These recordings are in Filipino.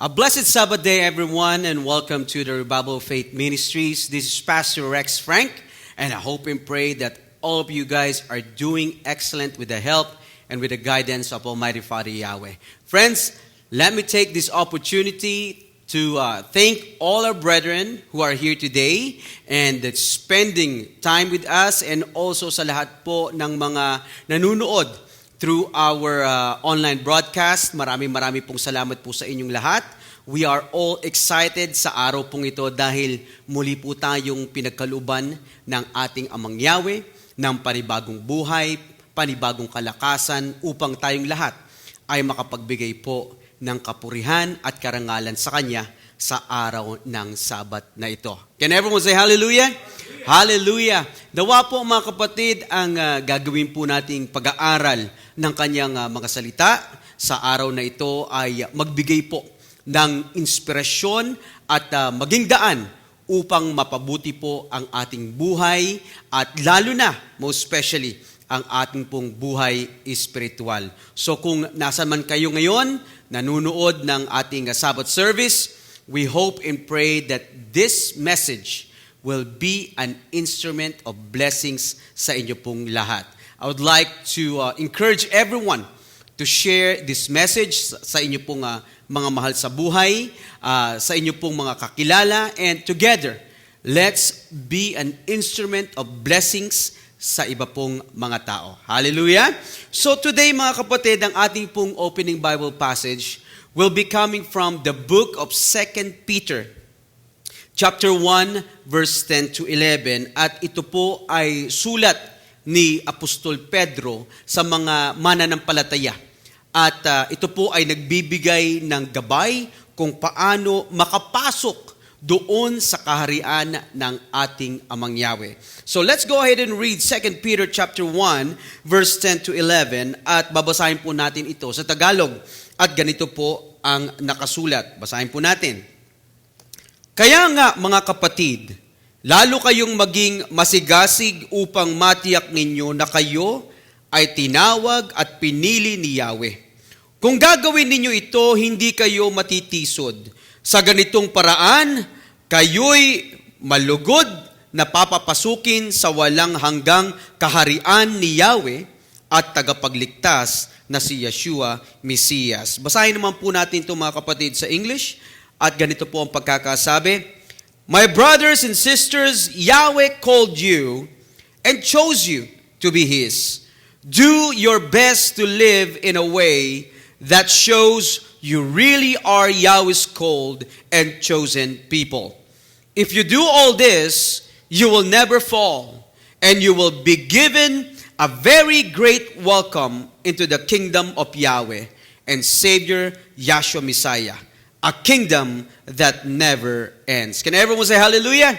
A blessed Sabbath day, everyone, and welcome to the Revival Faith Ministries. This is Pastor Rex Frank, and I hope and pray that all of you guys are doing excellent with the help and with the guidance of Almighty Father Yahweh. Friends, let me take this opportunity to thank all our brethren who are here today and spending time with us, and also sa lahat po ng mga nanunood through our online broadcast. Maraming pong salamat po sa inyong lahat. We are all excited sa araw pong ito dahil muli po tayong pinagkalooban ng ating Amang Yahweh ng panibagong buhay, panibagong kalakasan upang tayong lahat ay makapagbigay po ng kapurihan at karangalan sa Kanya sa araw ng Sabat na ito. Can everyone say hallelujah? Hallelujah! Dawa po mga kapatid ang gagawin po nating pag-aaral ng kanyang mga salita sa araw na ito ay magbigay po ng inspirasyon at maging daan upang mapabuti po ang ating buhay at lalo na, most especially, ang ating pong buhay espiritual. So kung nasan man kayo ngayon, nanunood ng ating Sabbath service, we hope and pray that this message will be an instrument of blessings sa inyo pong lahat. I would like to encourage everyone to share this message sa inyo pong mga mahal sa buhay, sa inyo pong mga kakilala, and together, let's be an instrument of blessings sa iba pong mga tao. Hallelujah! So today mga kapatid, ang ating pong opening Bible passage will be coming from the book of 2 Peter, chapter 1, verse 10 to 11. At ito po ay sulat ni Apostol Pedro sa mga mananampalataya. At ito po ay nagbibigay ng gabay kung paano makapasok doon sa kaharian ng ating Amang Yahweh. So let's go ahead and read 2 Peter chapter 1, verse 10 to 11. At babasahin po natin ito sa Tagalog. At ganito po ang nakasulat. Basahin po natin. Kaya nga mga kapatid, lalo kayong maging masigasig upang matiyak ninyo na kayo ay tinawag at pinili ni Yahweh. Kung gagawin ninyo ito, hindi kayo matitisod. Sa ganitong paraan, kayo'y malugod na papapasukin sa walang hanggang kaharian ni Yahweh at tagapagligtas na si Yeshua Mesias. Basahin naman po natin ito mga kapatid sa English. At ganito po ang pagkakasabi, My brothers and sisters, Yahweh called you and chose you to be His. Do your best to live in a way that shows you really are Yahweh's called and chosen people. If you do all this, you will never fall, and you will be given a very great welcome into the kingdom of Yahweh and Savior Yahshua Messiah. A kingdom that never ends. Can everyone say hallelujah?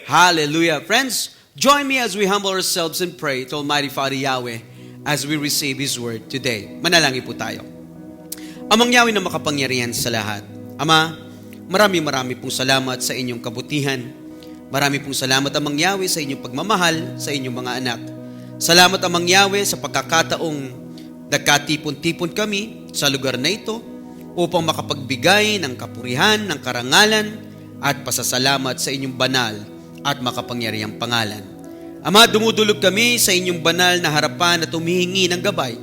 Hallelujah. Friends, join me as we humble ourselves and pray to Almighty Father Yahweh as we receive His word today. Manalangin po tayo. Amang Yahweh na makapangyarihan sa lahat. Ama, marami pong salamat sa inyong kabutihan. Marami pong salamat, Amang Yahweh, sa inyong pagmamahal sa inyong mga anak. Salamat, Amang Yahweh, sa pagkakataong nagkatipon-tipon kami sa lugar na ito upang makapagbigay ng kapurihan, ng karangalan, at pasasalamat sa inyong banal at makapangyarihang pangalan. Ama, dumudulog kami sa inyong banal na harapan at humihingi ng gabay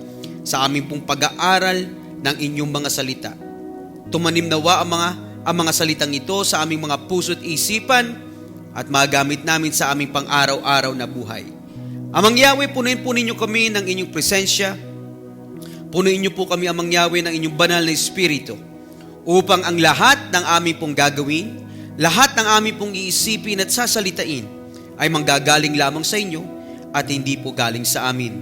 sa aming pong pag-aaral ng inyong mga salita. Tumanim nawa ang mga salitang ito sa aming mga puso't isipan at magamit namin sa aming pang-araw-araw na buhay. Amang Yahweh, punuin po ninyo kami ng inyong presensya. Punuin niyo po kami, Amang Yahweh, ng inyong banal na Espiritu upang ang lahat ng aming pong gagawin, lahat ng aming pong iisipin at sasalitain ay manggagaling lamang sa inyo at hindi po galing sa amin.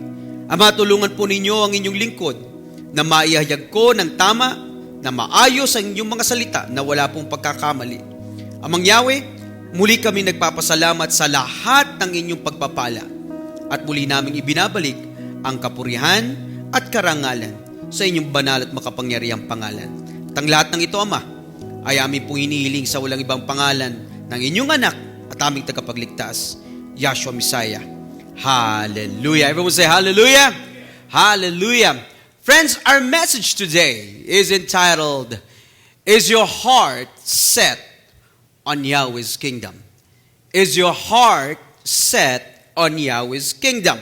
Ama, tulungan po ninyo ang inyong lingkod na maihayag ko ng tama, na maayos ang inyong mga salita na wala pong pagkakamali. Amang Yahweh, muli kami nagpapasalamat sa lahat ng inyong pagpapala at muli naming ibinabalik ang kapurihan at karangalan sa inyong banal at makapangyarihang pangalan. At ang lahat ng ito, Ama, ay aming pong hinihiling sa walang ibang pangalan ng inyong anak at aming tagapagligtas, Yahshua Messiah. Hallelujah! Everyone say hallelujah! Hallelujah! Friends, our message today is entitled, Is your heart set on Yahweh's kingdom? Is your heart set on Yahweh's kingdom?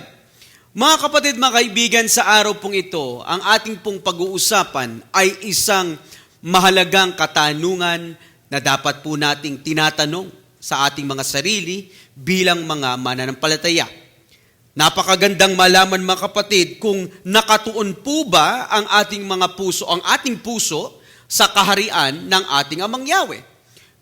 Mga kapatid, mga kaibigan, sa araw pong ito, ang ating pong pag-uusapan ay isang mahalagang katanungan na dapat po nating tinatanong sa ating mga sarili bilang mga mananampalataya. Napakagandang malaman, mga kapatid, kung nakatuon po ba ang ating puso sa kaharian ng ating Amang Yahweh.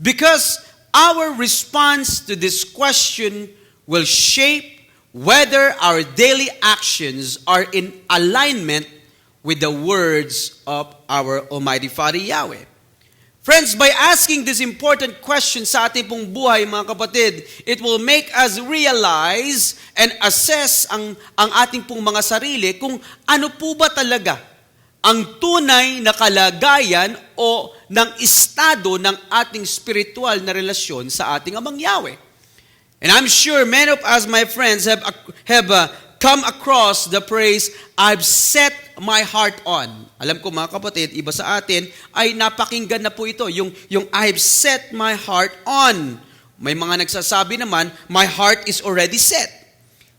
Because our response to this question will shape whether our daily actions are in alignment with the words of our Almighty Father Yahweh. Friends, by asking this important question sa ating pong buhay, mga kapatid, it will make us realize and assess ang ating pong mga sarili kung ano po ba talaga ang tunay na kalagayan o ng estado ng ating spiritual na relasyon sa ating Amang Yahweh. And I'm sure many of us, my friends, have come across the phrase, I've set my heart on. Alam ko, mga kapatid, iba sa atin ay napakinggan na po ito, yung I've set my heart on. May mga nagsasabi naman, my heart is already set.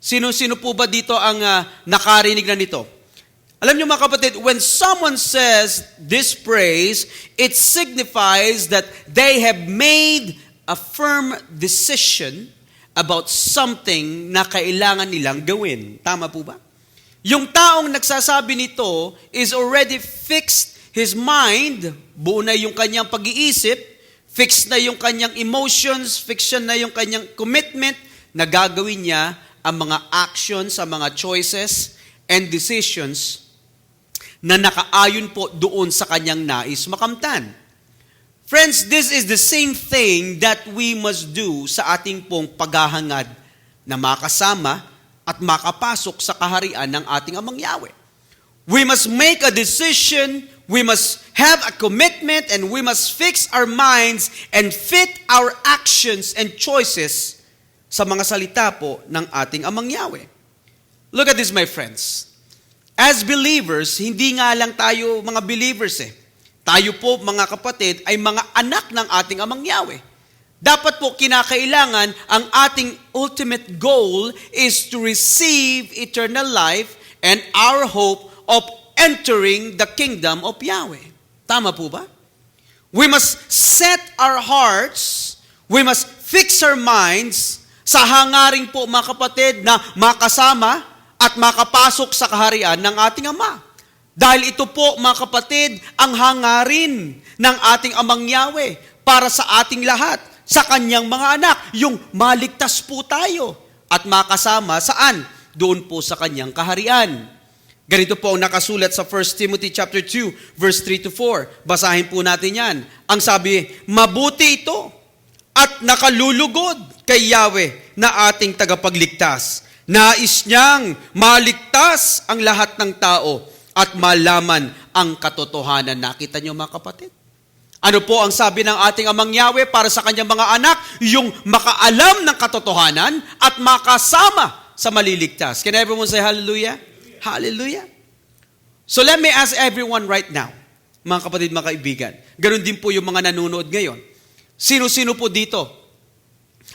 Sino-sino po ba dito ang nakarinig na nito? Alam niyo, mga kapatid, when someone says this phrase, it signifies that they have made a firm decision about something na kailangan nilang gawin. Tama po ba? Yung taong nagsasabi nito is already fixed his mind, buo na yung kanyang pag-iisip, fixed na yung kanyang emotions, fixed na yung kanyang commitment na gagawin niya ang mga actions, ang mga choices and decisions na nakaayon po doon sa kanyang nais makamtan. Friends, this is the same thing that we must do sa ating pong paghahangad na makasama at makapasok sa kaharian ng ating Amang Yahweh. We must make a decision, we must have a commitment, and we must fix our minds and fit our actions and choices sa mga salita po ng ating Amang Yahweh. Look at this, my friends. As believers, hindi nga lang tayo mga believers Tayo po, mga kapatid, ay mga anak ng ating Amang Yahweh. Dapat po kinakailangan ang ating ultimate goal is to receive eternal life and our hope of entering the kingdom of Yahweh. Tama po ba? We must set our hearts, we must fix our minds sa hangaring po, mga kapatid, na makasama at makapasok sa kaharian ng ating Ama. Dahil ito po, mga kapatid, ang hangarin ng ating Amang Yahweh para sa ating lahat, sa kanyang mga anak, yung maligtas po tayo at makasama saan? Doon po sa kanyang kaharian. Ganito po ang nakasulat sa 1 Timothy chapter 2, verse 3 to 4. Basahin po natin yan. Ang sabi, mabuti ito at nakalulugod kay Yahweh na ating tagapagligtas. Nais niyang maligtas ang lahat ng tao at malaman ang katotohanan. Nakita niyo, mga kapatid? Ano po ang sabi ng ating Amang Yahweh para sa kanyang mga anak? Yung makaalam ng katotohanan at makasama sa maliligtas. Can everyone say hallelujah? Hallelujah. So let me ask everyone right now, mga kapatid, mga kaibigan. Ganun din po yung mga nanonood ngayon. Sino-sino po dito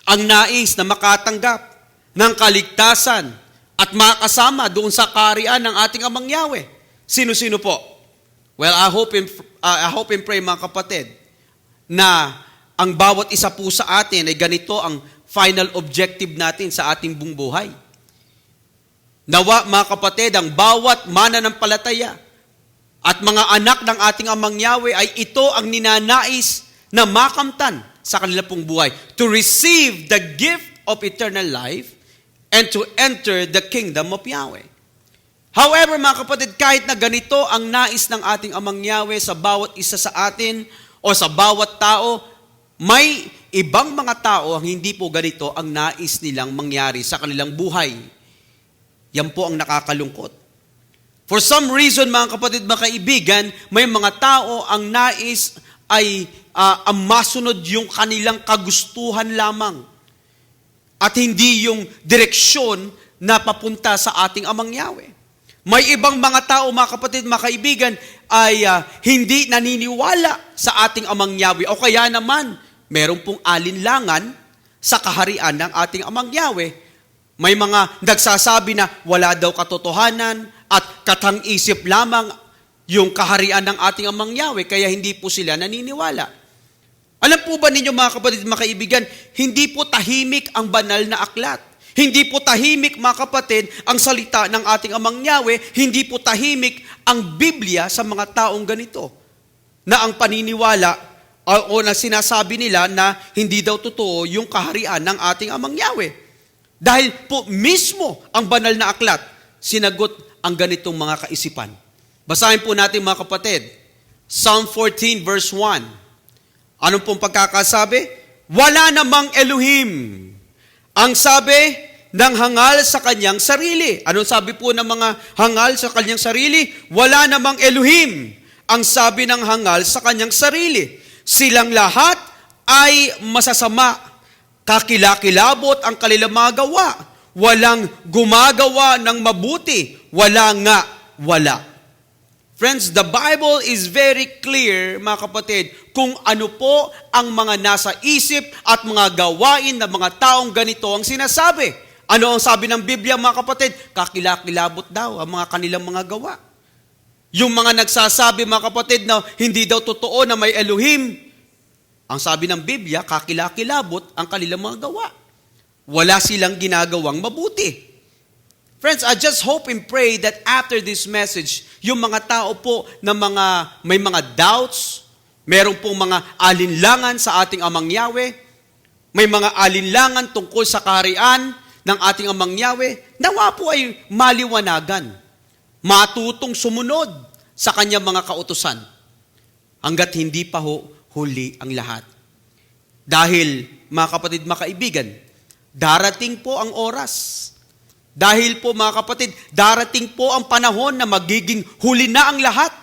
ang nais na makatanggap ng kaligtasan at makasama doon sa kaharian ng ating Amang Yahweh? Sino-sino po? Well, I hope and pray, mga kapatid, na ang bawat isa po sa atin ay ganito ang final objective natin sa ating buong buhay. Nawa, mga kapatid, ang bawat mananampalataya at mga anak ng ating Amang Yahweh ay ito ang ninanais na makamtan sa kanila pong buhay. To receive the gift of eternal life and to enter the kingdom of Yahweh. However, mga kapatid, kahit na ganito ang nais ng ating Amang Yahweh sa bawat isa sa atin o sa bawat tao, may ibang mga tao ang hindi po ganito ang nais nilang mangyari sa kanilang buhay. Yan po ang nakakalungkot. For some reason, mga kapatid, mga kaibigan, may mga tao ang nais ay ang masunod yung kanilang kagustuhan lamang at hindi yung direksyon na papunta sa ating Amang Yahweh. May ibang mga tao, mga kapatid, mga kaibigan, ay hindi naniniwala sa ating Amang Yahweh. O kaya naman, meron pong alinlangan sa kaharian ng ating Amang Yahweh. May mga nagsasabi na wala daw katotohanan at katang-isip lamang yung kaharian ng ating Amang Yahweh, kaya hindi po sila naniniwala. Alam po ba ninyo, mga kapatid, mga kaibigan, hindi po tahimik ang banal na aklat. Hindi po tahimik, mga kapatid, ang salita ng ating Amang Yahweh. Hindi po tahimik ang Biblia sa mga taong ganito. Na ang paniniwala o na sinasabi nila na hindi daw totoo yung kaharian ng ating Amang Yahweh. Dahil po mismo ang banal na aklat, sinagot ang ganitong mga kaisipan. Basahin po natin, mga kapatid. Psalm 14 verse 1. Anong pong pagkakasabi? Wala namang Elohim. Ang sabi ng hangal sa kanyang sarili. Anong sabi po ng mga hangal sa kanyang sarili? Wala namang Elohim. Ang sabi ng hangal sa kanyang sarili. Silang lahat ay masasama. Kakilakilabot ang kanilang mga gawa. Walang gumagawa ng mabuti. Wala nga, wala. Friends, the Bible is very clear, mga kapatid, kung ano po ang mga nasa isip at mga gawain ng mga taong ganito ang sinasabi. Ano ang sabi ng Biblia, mga kapatid? Kakilakilabot daw ang mga kanilang mga gawa. Yung mga nagsasabi, mga kapatid, na hindi daw totoo na may Elohim, ang sabi ng Biblia, kakilakilabot ang kanilang mga gawa. Wala silang ginagawang mabuti. Friends, I just hope and pray that after this message, yung mga tao po na may mga doubts, meron pong mga alinlangan sa ating Amang Yahweh, may mga alinlangan tungkol sa kaharian ng ating Amang Yahweh, nawa po ay maliwanagan, matutong sumunod sa kanyang mga kautusan, hanggat hindi pa huli ang lahat. Dahil, mga kapatid, mga kaibigan, darating po ang oras. Dahil po, mga kapatid, darating po ang panahon na magiging huli na ang lahat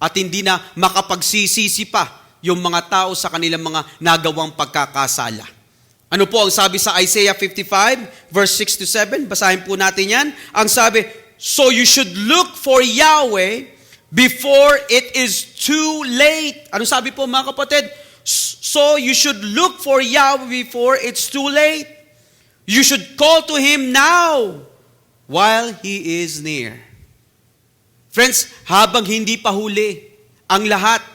at hindi na makapagsisisi pa yung mga tao sa kanilang mga nagawang pagkakasala. Ano po ang sabi sa Isaiah 55, verse 6 to 7? Basahin po natin yan. Ang sabi, so you should look for Yahweh before it is too late. Ano sabi po, mga kapatid? So you should look for Yahweh before it's too late. You should call to Him now while He is near. Friends, habang hindi pa huli ang lahat,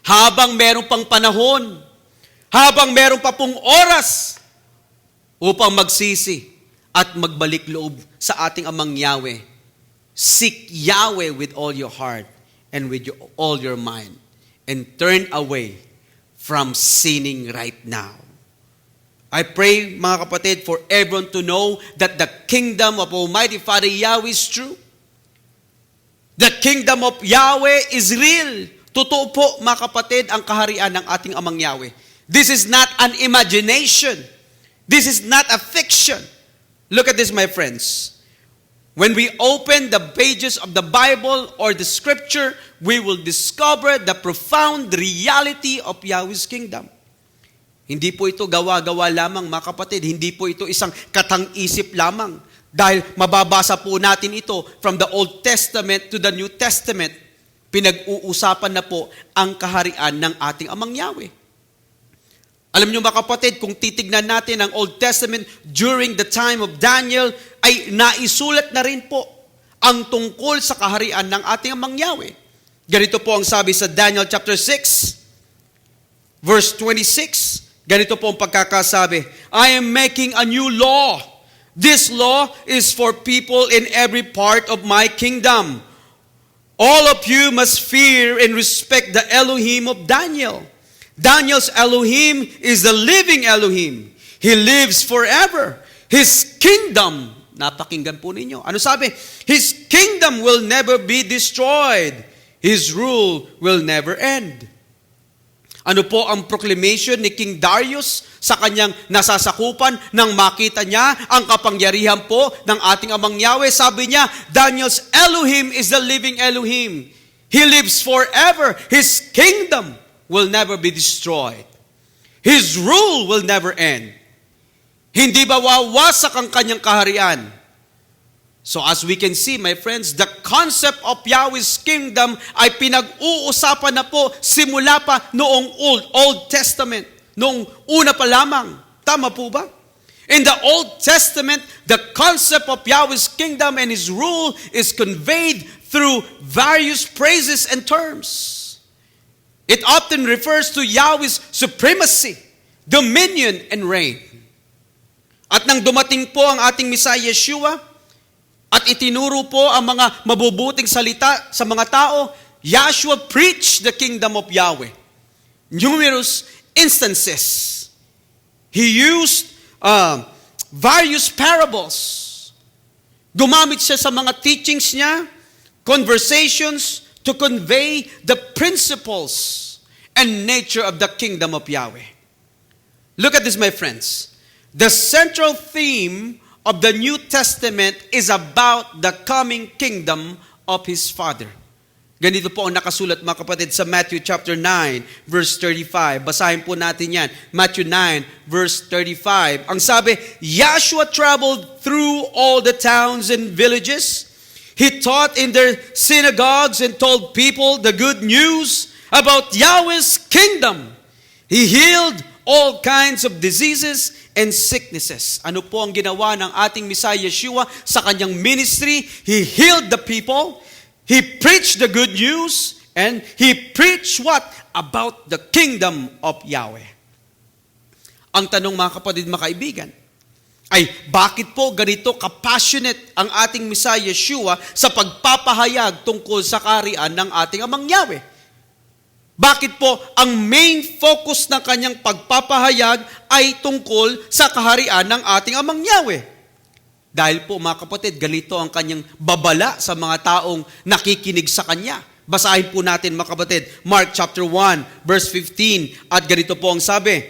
habang meron pang panahon, habang meron pa pong oras upang magsisi at magbalik loob sa ating Amang Yahweh, seek Yahweh with all your heart and with all your mind and turn away from sinning right now. I pray, mga kapatid, for everyone to know that the kingdom of Almighty Father Yahweh is true. The kingdom of Yahweh is real. Totoo po, mga kapatid, ang kaharian ng ating Amang Yahweh. This is not an imagination. This is not a fiction. Look at this, my friends. When we open the pages of the Bible or the Scripture, we will discover the profound reality of Yahweh's kingdom. Hindi po ito gawa-gawa lamang, mga kapatid. Hindi po ito isang katang-isip lamang. Dahil mababasa po natin ito from the Old Testament to the New Testament. Pinag-uusapan na po ang kaharian ng ating Amang Yahweh. Alam niyo, mga kapatid, kung titignan natin ang Old Testament during the time of Daniel, ay naisulat na rin po ang tungkol sa kaharian ng ating Amang Yahweh. Ganito po ang sabi sa Daniel chapter 6, verse 26. Ganito po ang pagkakasabi, I am making a new law. This law is for people in every part of my kingdom. All of you must fear and respect the Elohim of Daniel. Daniel's Elohim is the living Elohim. He lives forever. His kingdom, napakinggan po ninyo. Ano sabi? His kingdom will never be destroyed. His rule will never end. Ano po ang proclamation ni King Darius sa kanyang nasasakupan nang makita niya ang kapangyarihan po ng ating Amang Yahweh? Sabi niya, Daniel's Elohim is the living Elohim. He lives forever. His kingdom will never be destroyed. His rule will never end. Hindi ba wawasak ang kanyang kaharian? So as we can see, my friends, the concept of Yahweh's kingdom ay pinag-uusapan na po simula pa noong Old Testament, noong una pa lamang. Tama po ba? In the Old Testament, the concept of Yahweh's kingdom and His rule is conveyed through various phrases and terms. It often refers to Yahweh's supremacy, dominion, and reign. At nang dumating po ang ating Messiah Yeshua, at itinuro po ang mga mabubuting salita sa mga tao, Yahshua preached the kingdom of Yahweh. Numerous instances. He used various parables. Gumamit siya sa mga teachings niya, conversations, to convey the principles and nature of the kingdom of Yahweh. Look at this, my friends. The central theme of the New Testament is about the coming kingdom of His Father. Ganito po ang nakasulat, mga kapatid, sa Matthew chapter 9, verse 35. Basahin po natin yan. Matthew 9, verse 35. Ang sabi, Yahshua traveled through all the towns and villages. He taught in their synagogues and told people the good news about Yahweh's kingdom. He healed all kinds of diseases and sicknesses. Ano po ang ginawa ng ating Messiah Yeshua sa kanyang ministry? He healed the people. He preached the good news. And He preached what? About the kingdom of Yahweh. Ang tanong, mga kapatid, mga kaibigan, ay bakit po ganito kapassionate ang ating Messiah Yeshua sa pagpapahayag tungkol sa kaharian ng ating Amang Yahweh? Bakit po ang main focus ng kanyang pagpapahayag ay tungkol sa kaharian ng ating Amang Yahweh? Dahil po, mga kapatid, ganito ang kanyang babala sa mga taong nakikinig sa kanya. Basahin po natin, mga kapatid, Mark chapter 1, verse 15. At ganito po ang sabi,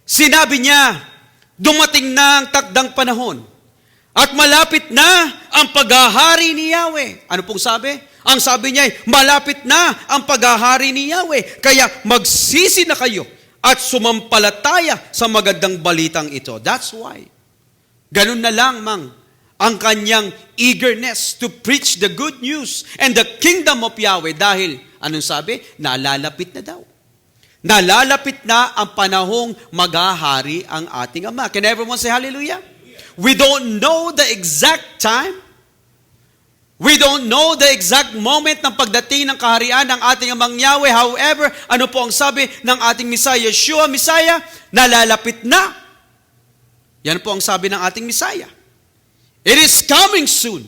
sinabi niya, dumating na ang takdang panahon at malapit na ang paghahari ni Yahweh. Ano pong sabi? Ang sabi niya ay, malapit na ang paghahari ni Yahweh. Kaya magsisi na kayo at sumampalataya sa magandang balitang ito. That's why. Ganun na lang, ang kanyang eagerness to preach the good news and the kingdom of Yahweh. Dahil, anong sabi? Nalalapit na daw. Nalalapit na ang panahong maghahari ang ating Ama. Can everyone say hallelujah? We don't know the exact time. We don't know the exact moment ng pagdating ng kaharian ng ating Amang Yahweh. However, ano po ang sabi ng ating Messiah Yeshua? Messiah, nalalapit na. Yan po ang sabi ng ating Messiah. It is coming soon.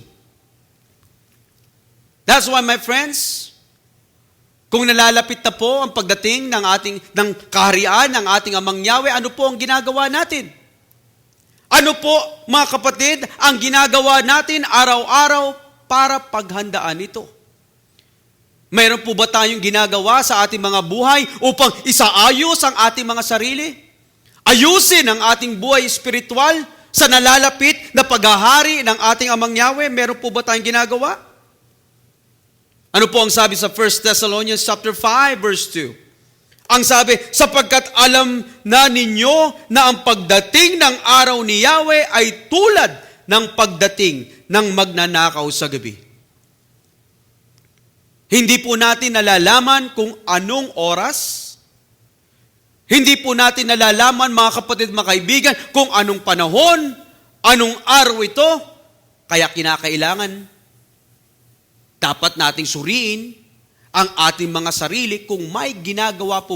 That's why, my friends, kung nalalapit na po ang pagdating ng kaharian ng ating Amang Yahweh, ano po ang ginagawa natin? Ano po, mga kapatid, ang ginagawa natin araw-araw para paghandaan ito? Mayroon po ba tayong ginagawa sa ating mga buhay upang isaayos ang ating mga sarili? Ayusin ang ating buhay espiritual sa nalalapit na paghahari ng ating Amang Yahweh? Mayroon po ba tayong ginagawa? Ano po ang sabi sa 1 Thessalonians chapter 5, verse 2? Ang sabi, sapagkat alam na ninyo na ang pagdating ng araw ni Yahweh ay tulad ng pagdating ng magnanakaw sa gabi. Hindi po natin nalalaman kung anong oras. Hindi po natin nalalaman, mga kapatid, mga kaibigan, kung anong panahon, anong araw ito. Kaya kinakailangan, dapat nating suriin ang ating mga sarili kung may ginagawa po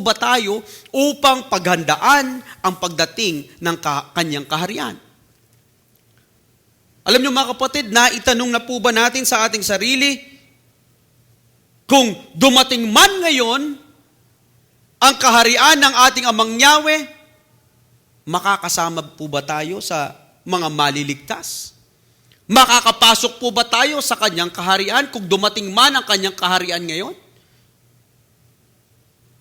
ba tayo upang paghandaan ang pagdating ng kanyang kaharian. Alam niyo, mga kapatid, naitanong na po ba natin sa ating sarili kung dumating man ngayon ang kaharian ng ating Amang Yahweh, makakasama po ba tayo sa mga maliligtas? Makakapasok po ba tayo sa kanyang kaharian kung dumating man ang kanyang kaharian ngayon?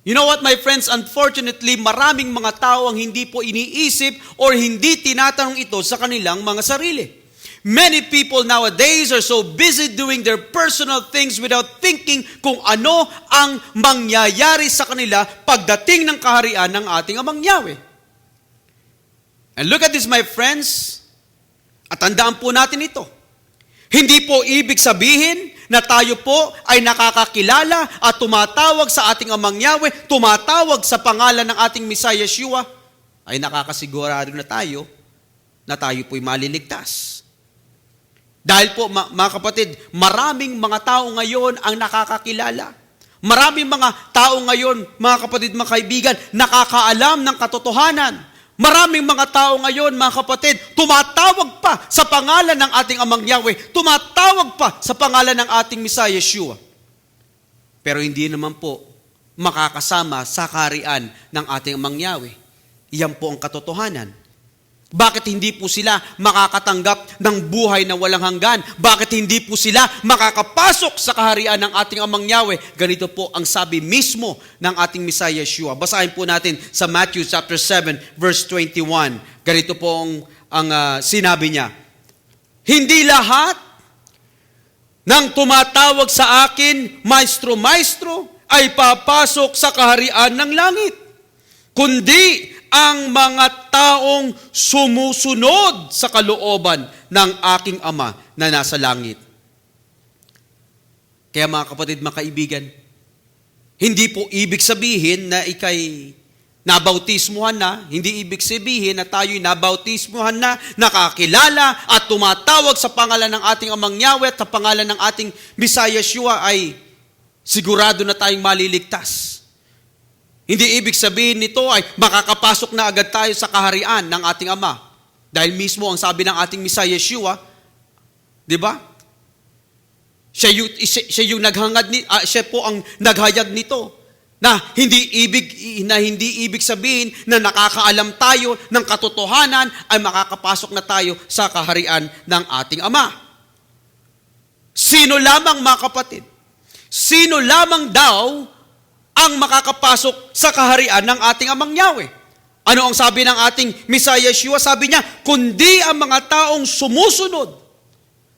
You know what, my friends? Unfortunately, maraming mga tao ang hindi po iniisip or hindi tinatanong ito sa kanilang mga sarili. Many people nowadays are so busy doing their personal things without thinking kung ano ang mangyayari sa kanila pagdating ng kaharian ng ating Amang Yahweh. And look at this, my friends. At tandaan po natin ito. Hindi po ibig sabihin na tayo po ay nakakakilala at tumatawag sa ating Amang Yahweh, tumatawag sa pangalan ng ating Messiah Yeshua, ay nakakasigurado na tayo po'y maliligtas. Dahil po, mga kapatid, maraming mga tao ngayon ang nakakakilala. Maraming mga tao ngayon, mga kapatid, mga kaibigan, nakakaalam ng katotohanan. Maraming mga tao ngayon, mga kapatid, tumatawag pa sa pangalan ng ating Amang Yahweh, tumatawag pa sa pangalan ng ating Messiah Yeshua. Pero hindi naman po makakasama sa kaharian ng ating Amang Yahweh. Iyan po ang katotohanan. Bakit hindi po sila makakatanggap ng buhay na walang hanggan? Bakit hindi po sila makakapasok sa kaharian ng ating Amang Yahweh? Ganito po ang sabi mismo ng ating Messiah Yeshua. Basahin po natin sa Matthew chapter 7 verse 21. Ganito po ang sinabi niya. Hindi lahat ng tumatawag sa akin, Maestro, Maestro, ay papasok sa kaharian ng langit, kundi ang mga taong sumusunod sa kalooban ng aking Ama na nasa langit. Kaya mga kapatid, mga kaibigan, hindi po ibig sabihin na ikay nabautismuhan na, hindi ibig sabihin na tayo'y nabautismuhan na, nakakilala at tumatawag sa pangalan ng ating Amang Yahweh at sa pangalan ng ating Messiah Yeshua ay sigurado na tayong maliligtas. Hindi ibig sabihin nito ay makakapasok na agad tayo sa kaharian ng ating Ama. Dahil mismo ang sabi ng ating Messiah Yeshua, di ba? Siya po ang naghayag nito na hindi ibig sabihin na nakakaalam tayo ng katotohanan ay makakapasok na tayo sa kaharian ng ating Ama. Sino lamang, mga kapatid? Sino lamang daw ang makakapasok sa kaharian ng ating Amang Yahweh? Ano ang sabi ng ating Messiah Yeshua? Sabi niya, kundi ang mga taong sumusunod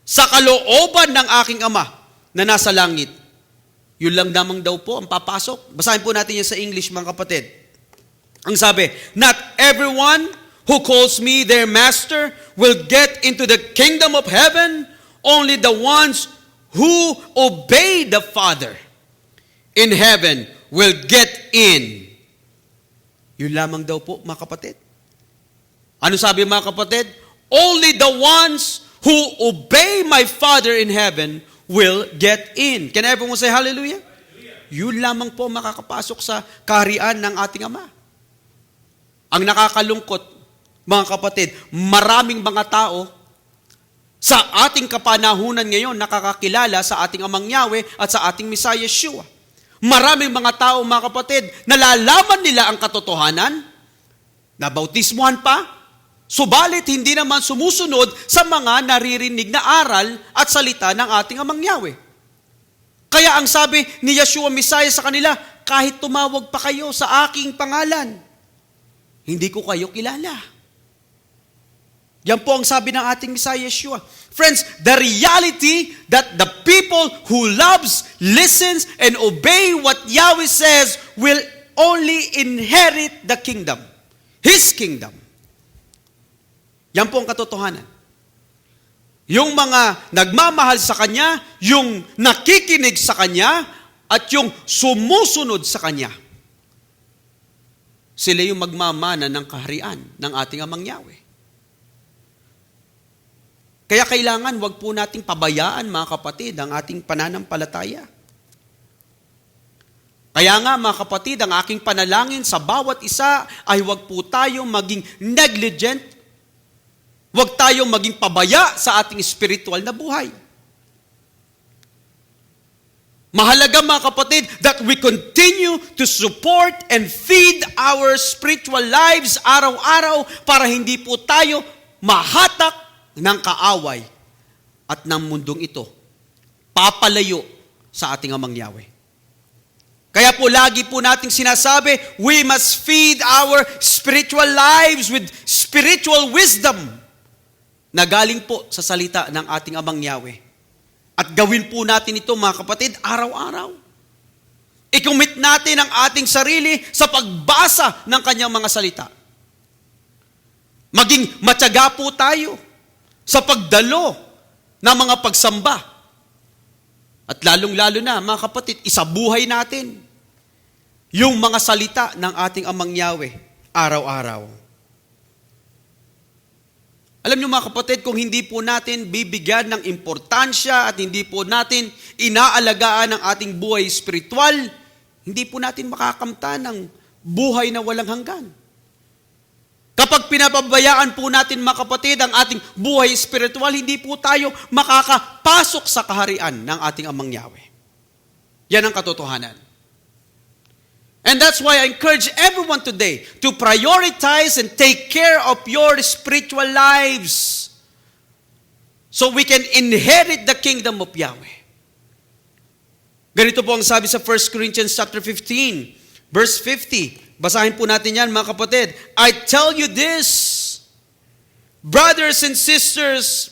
sa kalooban ng aking Ama na nasa langit. Yun lang namang daw po ang papasok. Basahin po natin yan sa English, mga kapatid. Ang sabi, not everyone who calls me their master will get into the kingdom of heaven, only the ones who obey the Father in heaven will get in. Yun lamang daw po, mga kapatid. Ano sabi, mga kapatid? Only the ones who obey my Father in heaven will get in. Can everyone say hallelujah? Yun lamang po makakapasok sa kaharian ng ating Ama. Ang nakakalungkot, mga kapatid, maraming mga tao sa ating kapanahunan ngayon nakakakilala sa ating Amang Yahweh at sa ating Messiah Yeshua. Maraming mga tao, mga kapatid, nalalaman nila ang katotohanan, nabautismuhan pa, subalit hindi naman sumusunod sa mga naririnig na aral at salita ng ating Amang Yahweh. Kaya ang sabi ni Yeshua Messiah sa kanila, kahit tumawag pa kayo sa aking pangalan, hindi ko kayo kilala. Yan po ang sabi ng ating Messiah Yeshua. Friends, the reality that the people who loves, listens, and obey what Yahweh says will only inherit the kingdom. His kingdom. Yan po ang katotohanan. Yung mga nagmamahal sa Kanya, yung nakikinig sa Kanya, at yung sumusunod sa Kanya. Sila yung magmamana ng kaharian ng ating Amang Yahweh. Kaya kailangan wag po nating pabayaan, mga kapatid, ang ating pananampalataya. Kaya nga, mga kapatid, ang aking panalangin sa bawat isa ay wag po tayong maging negligent, wag tayong maging pabaya sa ating spiritual na buhay. Mahalaga, mga kapatid, that we continue to support and feed our spiritual lives araw-araw para hindi po tayo mahatak ng kaaway at ng mundong ito, papalayo sa ating Amang Yahweh. Kaya po lagi po nating sinasabi, we must feed our spiritual lives with spiritual wisdom na galing po sa salita ng ating Amang Yahweh. At gawin po natin ito, mga kapatid, araw-araw. I-commit natin ang ating sarili sa pagbasa ng kanyang mga salita. Maging matyaga po tayo sa pagdalo ng mga pagsamba. At lalong-lalo na, mga kapatid, isabuhay natin yung mga salita ng ating Amang Yahweh araw-araw. Alam niyo mga kapatid, kung hindi po natin bibigyan ng importansya at hindi po natin inaalagaan ang ating buhay spiritual, hindi po natin makakamtan ng buhay na walang hanggan. Kapag pinapabayaan po natin mga kapatid ang ating buhay spiritual, hindi po tayo makakapasok sa kaharian ng ating Amang Yahweh. Yan ang katotohanan. And that's why I encourage everyone today to prioritize and take care of your spiritual lives so we can inherit the kingdom of Yahweh. Ganito po ang sabi sa 1 Corinthians chapter 15, verse 50. Basahin po natin yan mga kapatid. I tell you this, brothers and sisters,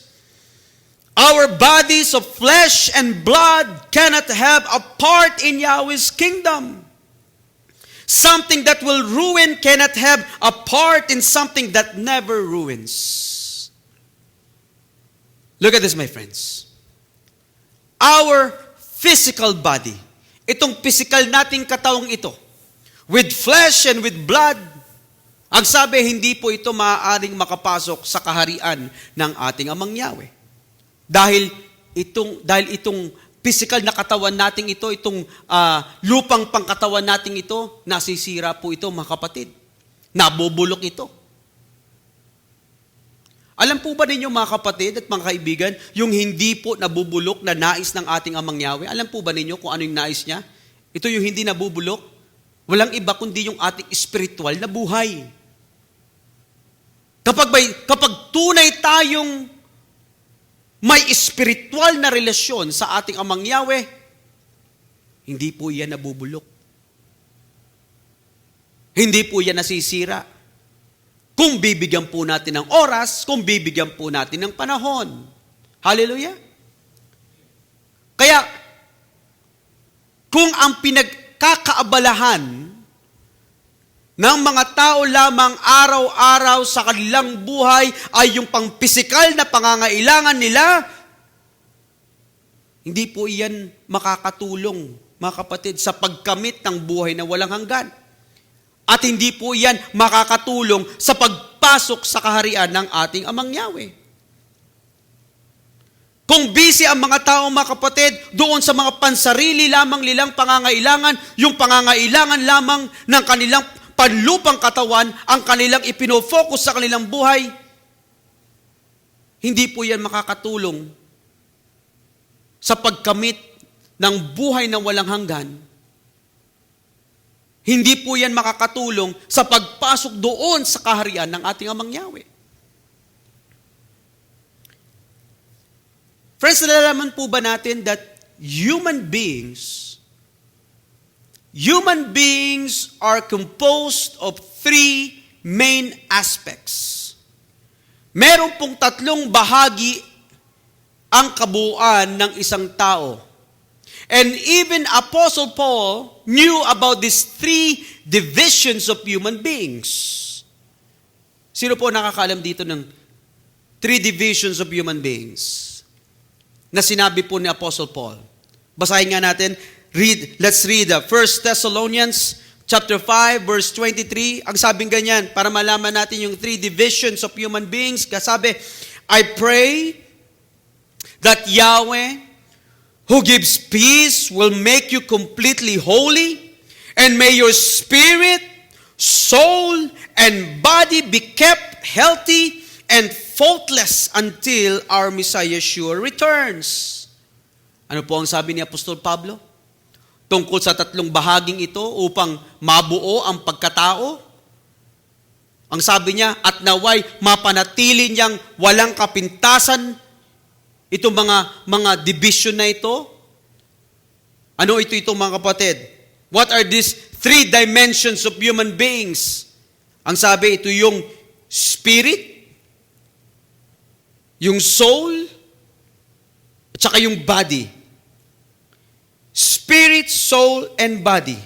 our bodies of flesh and blood cannot have a part in Yahweh's kingdom. Something that will ruin cannot have a part in something that never ruins. Look at this, my friends. Our physical body, itong physical nating katawang ito, with flesh and with blood, ang sabi, hindi po ito maaaring makapasok sa kaharian ng ating Amang Yahweh. Dahil itong physical na katawan nating ito, itong lupang pangkatawan nating ito, nasisira po ito mga kapatid. Nabubulok ito. Alam po ba ninyo mga kapatid at mga kaibigan, yung hindi po nabubulok na nais ng ating Amang Yahweh, alam po ba ninyo kung ano yung nais niya? Ito yung hindi nabubulok. Walang iba kundi yung ating spiritual na buhay. Kapag tunay tayong may spiritual na relasyon sa ating Amang Yahweh, hindi po yan nabubulok. Hindi po yan nasisira. Kung bibigyan po natin ng oras, kung bibigyan po natin ng panahon. Hallelujah! Kaya, kung ang pinagkakaabalahan ng mga tao lamang araw-araw sa kanilang buhay ay yung pang-pisikal na pangangailangan nila, hindi po iyan makakatulong, mga kapatid, sa pagkamit ng buhay na walang hanggan. At hindi po iyan makakatulong sa pagpasok sa kaharian ng ating Amang Yahweh. Kung busy ang mga tao, mga kapatid, doon sa mga pansarili lamang nilang pangangailangan, yung pangangailangan lamang ng kanilang panlupang katawan, ang kanilang ipinofocus sa kanilang buhay, hindi po yan makakatulong sa pagkamit ng buhay na walang hanggan. Hindi po yan makakatulong sa pagpasok doon sa kaharian ng ating Amang Yahweh. Friends, nalalaman po ba natin that human beings are composed of three main aspects. Meron pong tatlong bahagi ang kabuuan ng isang tao. And even Apostle Paul knew about these three divisions of human beings. Sino po nakakaalam dito ng three divisions of human beings na sinabi po ni Apostle Paul? Basahin nga natin. Let's read 1 Thessalonians chapter 5 verse 23. Ang sabing ganyan, para malaman natin yung three divisions of human beings. Kasabi, I pray that Yahweh, who gives peace, will make you completely holy, and may your spirit, soul, and body be kept healthy and faultless until our Messiah Yeshua returns. Ano po ang sabi ni Apostol Pablo? Tungkol sa tatlong bahaging ito upang mabuo ang pagkatao. Ang sabi niya, at naway mapanatili niyang walang kapintasan itong mga division na ito. Ano ito mga kapatid? What are these three dimensions of human beings? Ang sabi, ito yung spirit, yung soul, at saka yung body. Spirit, soul, and body.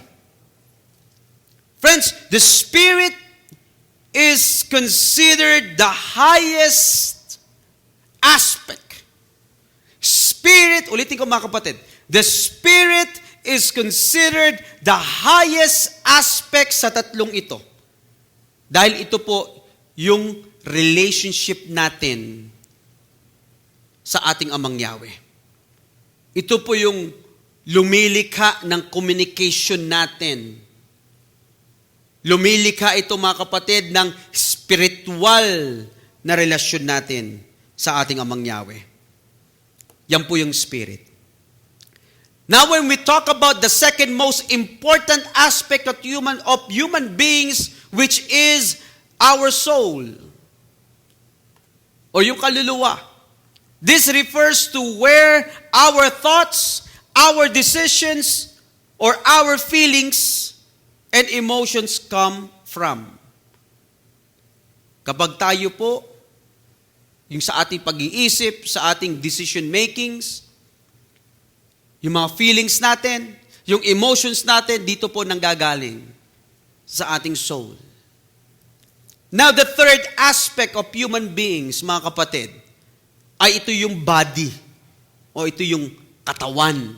Friends, the spirit is considered the highest aspect Spirit, ulitin ko mga kapatid, the Spirit is considered the highest aspect sa tatlong ito. Dahil ito po yung relationship natin sa ating Amang Yahweh. Ito po yung lumilikha ng communication natin. Lumilikha ito mga kapatid ng spiritual na relasyon natin sa ating Amang Yahweh. Yan po yung Spirit. Now when we talk about the second most important aspect of human beings, which is our soul, o yung kaluluwa, this refers to where our thoughts, our decisions, or our feelings and emotions come from. Kapag tayo po, yung sa ating pag-iisip, sa ating decision makings, yung mga feelings natin, yung emotions natin, dito po nanggagaling sa ating soul. Now, the third aspect of human beings, mga kapatid, ay ito yung body, o ito yung katawan.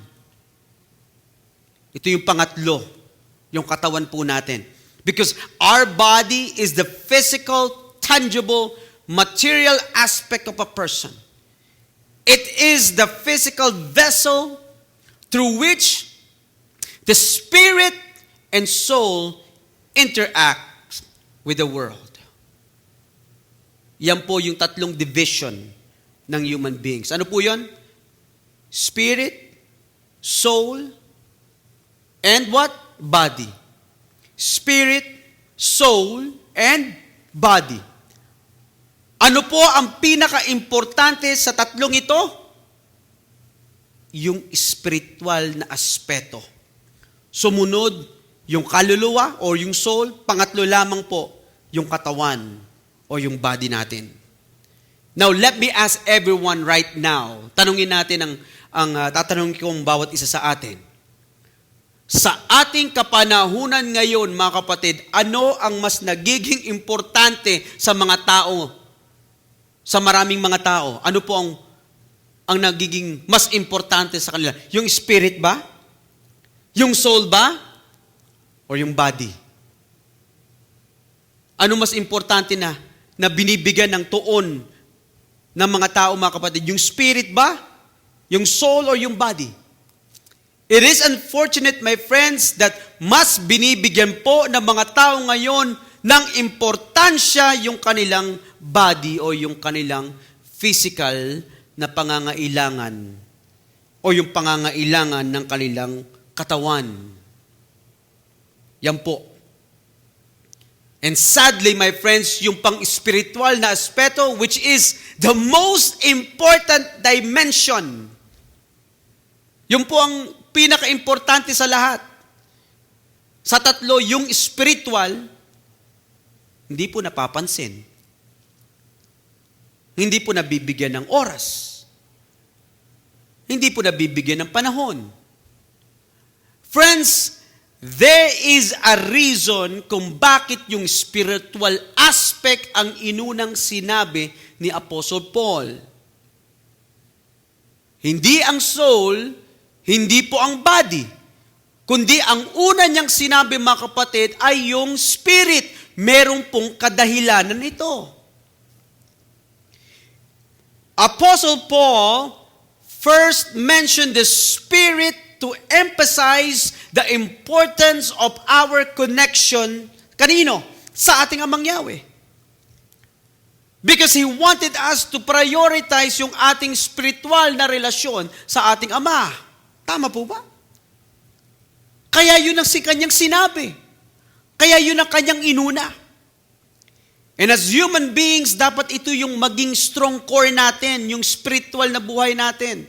Ito yung pangatlo, yung katawan po natin. Because our body is the physical, tangible, material aspect of a person. It is the physical vessel through which the spirit and soul interact with the world. Yan po yung tatlong division ng human beings. Ano po yun? Spirit, soul, and what? Body. Spirit, soul, and body. Ano po ang pinaka-importante sa tatlong ito? Yung spiritual na aspeto. Sumunod, yung kaluluwa o yung soul. Pangatlo lamang po, yung katawan o yung body natin. Now, let me ask everyone right now. Tanungin natin tatanungin kong bawat isa sa atin. Sa ating kapanahunan ngayon, mga kapatid, ano ang mas nagiging importante sa mga tao? Sa maraming mga tao, ano po ang nagiging mas importante sa kanila? Yung spirit ba? Yung soul ba? O yung body? Ano mas importante na binibigyan ng tuon ng mga tao, mga kapatid? Yung spirit ba? Yung soul o yung body? It is unfortunate, my friends, that mas binibigyan po ng mga tao ngayon ng importansya yung kanilang body o yung kanilang physical na pangangailangan o yung pangangailangan ng kanilang katawan. Yan po. And sadly, my friends, yung pang-spiritual na aspeto, which is the most important dimension, yung po ang pinaka-importante sa lahat. Sa tatlo, yung spiritual, hindi po napapansin. Hindi po nabibigyan ng oras. Hindi po nabibigyan ng panahon. Friends, there is a reason kung bakit yung spiritual aspect ang inunang sinabi ni Apostle Paul. Hindi ang soul, hindi po ang body, kundi ang una niyang sinabi, mga kapatid, ay yung spirit. Merong pong kadahilanan ito. Apostle Paul first mentioned the Spirit to emphasize the importance of our connection, kanino? Sa ating Amang Yahweh. Because He wanted us to prioritize yung ating spiritual na relasyon sa ating Ama. Tama po ba? Kaya yun ang kanyang sinabi. Kaya yun ang kanyang inuna. And as human beings, dapat ito yung maging strong core natin, yung spiritual na buhay natin.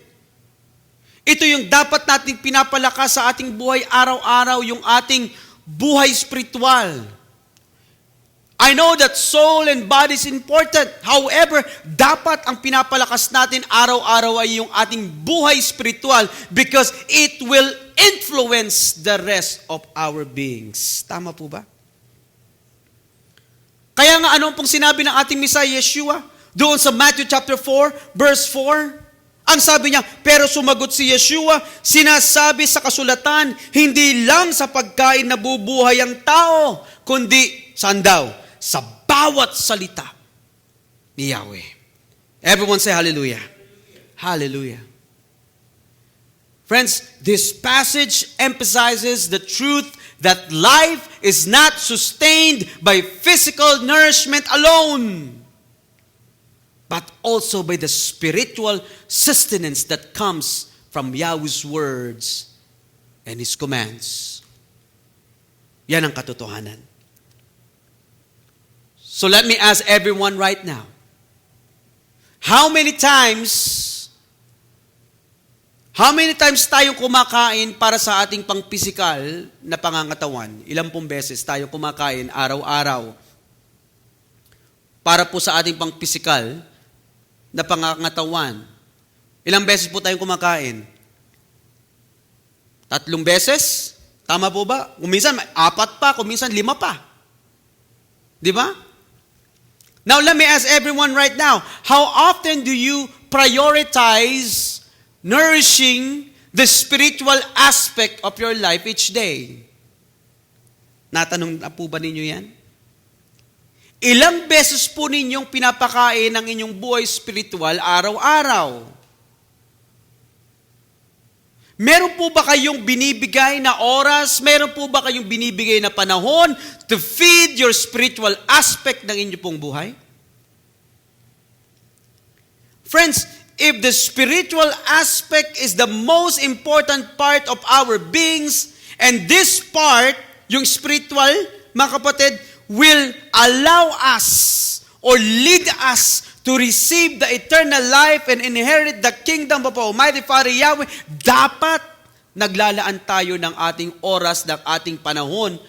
Ito yung dapat nating pinapalakas sa ating buhay araw-araw, yung ating buhay spiritual. I know that soul and body is important. However, dapat ang pinapalakas natin araw-araw ay yung ating buhay spiritual because it will influence the rest of our beings. Tama po ba? Kaya nga ano pong sinabi ng ating Messiah Yeshua doon sa Matthew chapter 4, verse 4? Ang sabi niya, pero sumagot si Yeshua, sinasabi sa kasulatan, hindi lang sa pagkain nabubuhay ang tao, kundi, saan daw? Sa bawat salita ni Yahweh. Everyone say hallelujah. Hallelujah. Friends, this passage emphasizes the truth that life is not sustained by physical nourishment alone, but also by the spiritual sustenance that comes from Yahweh's words and His commands. Yan ang katotohanan. So let me ask everyone right now, how many times tayong kumakain para sa ating pang-pisikal na pangangatawan? Ilang pong beses tayo kumakain araw-araw para po sa ating pang-pisikal na pangangatawan? Ilang beses po tayong kumakain? 3 beses? Tama po ba? Kung minsan 4 pa, kung minsan 5 pa. Di ba? Now let me ask everyone right now, how often do you prioritize nourishing the spiritual aspect of your life each day? Natanong na po ba ninyo yan? Ilang beses po ninyong pinapakain ang inyong buhay spiritual araw-araw? Meron po ba kayong binibigay na oras? Meron po ba kayong binibigay na panahon to feed your spiritual aspect ng inyong pong buhay? Friends, if the spiritual aspect is the most important part of our beings, and this part, yung spiritual, mga kapatid, will allow us or lead us to receive the eternal life and inherit the kingdom of Almighty Father Yahweh, dapat naglalaan tayo ng ating oras, ng ating panahon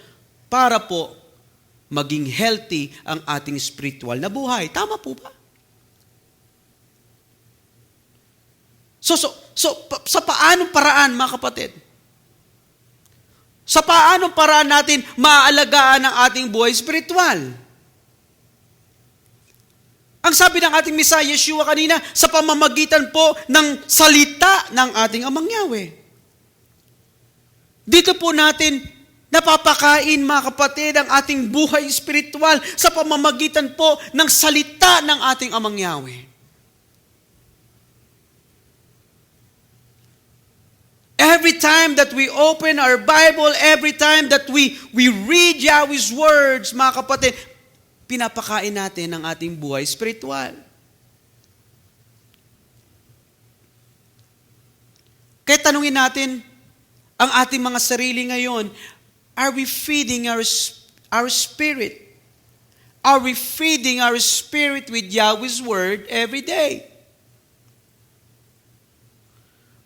para po maging healthy ang ating spiritual na buhay. Tama po ba? So sa paanong paraan, mga kapatid? Sa paanong paraan natin maaalagaan ang ating buhay spiritual? Ang sabi ng ating Messiah, Yeshua kanina, sa pamamagitan po ng salita ng ating Amang Yahweh. Dito po natin napapakain, mga kapatid, ang ating buhay spiritual sa pamamagitan po ng salita ng ating Amang Yahweh. Every time that we open our Bible, every time that we read Yahweh's words, mga kapatid, pinapakain natin ang ating buhay spiritual. Kaya tanungin natin ang ating mga sarili ngayon, are we feeding our spirit? Are we feeding our spirit with Yahweh's word every day?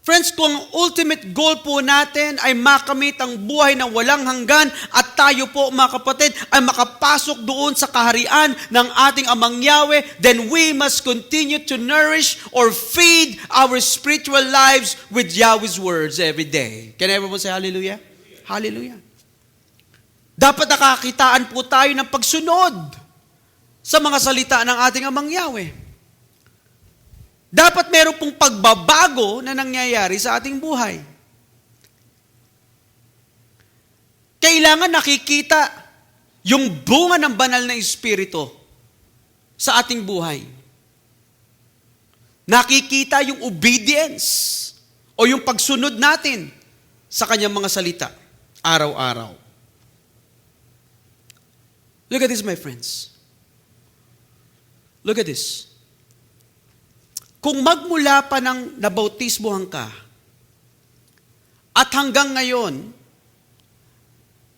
Friends, kung ultimate goal po natin ay makamit ang buhay na walang hanggan at tayo po, mga kapatid, ay makapasok doon sa kaharian ng ating Amang Yahweh, then we must continue to nourish or feed our spiritual lives with Yahweh's words every day. Can everyone say hallelujah? Hallelujah. Dapat nakakitaan po tayo ng pagsunod sa mga salita ng ating Amang Yahweh. Dapat meron pong pagbabago na nangyayari sa ating buhay. Kailangan nakikita yung bunga ng banal na Espiritu sa ating buhay. Nakikita yung obedience o yung pagsunod natin sa kanyang mga salita araw-araw. Look at this, my friends. Look at this. Kung magmula pa ng nabautismohan ka, at hanggang ngayon,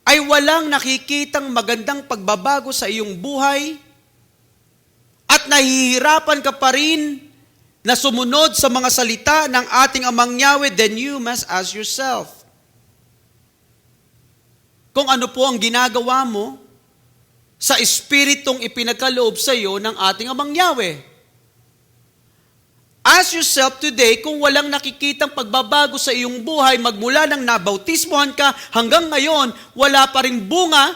ay walang nakikitang magandang pagbabago sa iyong buhay, at nahihirapan ka pa rin na sumunod sa mga salita ng ating Amang Yahweh, then you must ask yourself, kung ano po ang ginagawa mo sa espiritong ipinagkaloob sa iyo ng ating Amang Yahweh. Ask yourself today, kung walang nakikitang pagbabago sa iyong buhay, magmula nang nabautismohan ka hanggang ngayon, wala pa ring bunga,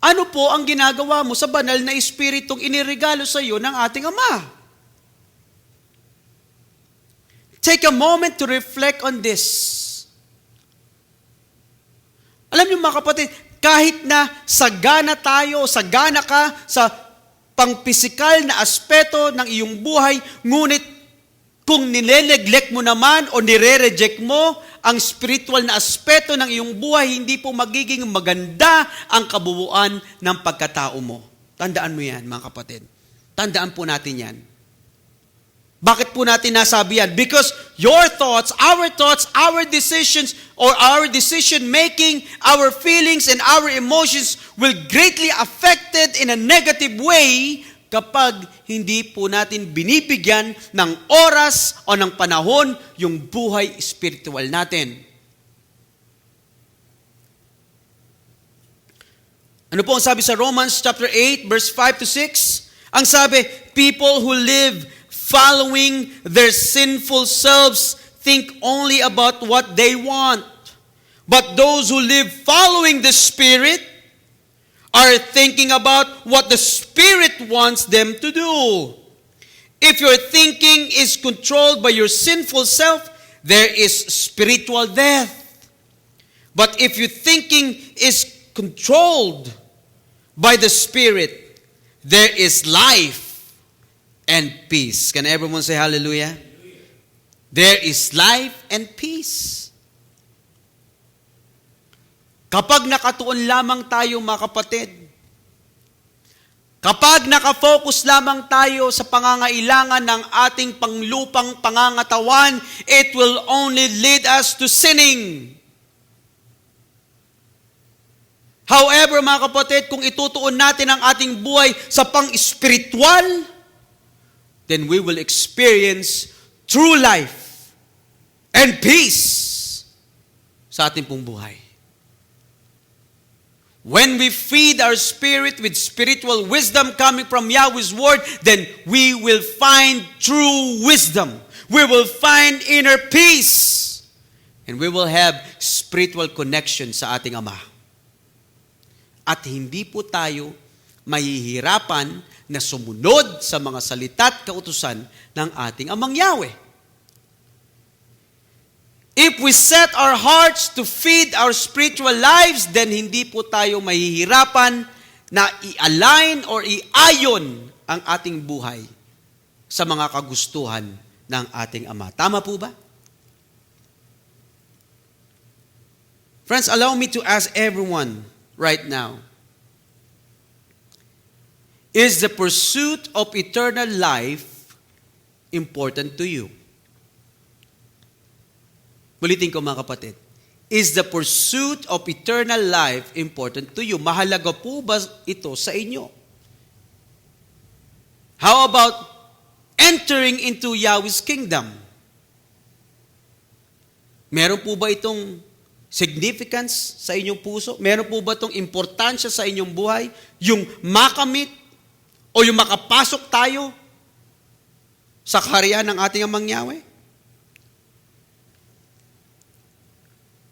ano po ang ginagawa mo sa banal na espiritong iniregalo sa iyo ng ating Ama? take a moment to reflect on this. Alam niyo mga kapatid, kahit na sagana tayo, sagana ka sa pang-pisikal na aspeto ng iyong buhay, ngunit kung nileneglect mo naman o nire-reject mo ang spiritual na aspeto ng iyong buhay, hindi po magiging maganda ang kabuuan ng pagkatao mo. Tandaan mo yan, mga kapatid. Tandaan po natin yan. Bakit po natin nasabi yan? Because your thoughts, our decisions, or our decision-making, our feelings, and our emotions will greatly affected in a negative way kapag hindi po natin binibigyan ng oras o ng panahon yung buhay spiritual natin. Ano po ang sabi sa Romans chapter 8, verse 5 to 6? Ang sabi, people who live following their sinful selves think only about what they want. But those who live following the Spirit are thinking about what the Spirit wants them to do. If your thinking is controlled by your sinful self, there is spiritual death. But if your thinking is controlled by the Spirit, there is life and peace. Can everyone say hallelujah? There is life and peace. Kapag nakatuon lamang tayo, mga kapatid, kapag nakafocus lamang tayo sa pangangailangan ng ating panglupang pangangatawan, it will only lead us to sinning. However, mga kapatid, kung itutuon natin ang ating buhay sa pang-spiritual, then we will experience true life and peace sa ating pong buhay. When we feed our spirit with spiritual wisdom coming from Yahweh's word, then we will find true wisdom. We will find inner peace. And we will have spiritual connection sa ating Ama. At hindi po tayo mahihirapan na sumunod sa mga salita at kautusan ng ating Amang Yahweh. If we set our hearts to feed our spiritual lives, then hindi po tayo mahihirapan na i-align or i-ayon ang ating buhay sa mga kagustuhan ng ating Ama. Tama po ba? Friends, allow me to ask everyone right now, is the pursuit of eternal life important to you? Ulitin ko mga kapatid. Is the pursuit of eternal life important to you? Mahalaga po ba ito sa inyo? How about entering into Yahweh's kingdom? Meron po ba itong significance sa inyong puso? Meron po ba itong importansya sa inyong buhay? Yung makamit o yung makapasok tayo sa kaharian ng ating Amang Yahweh?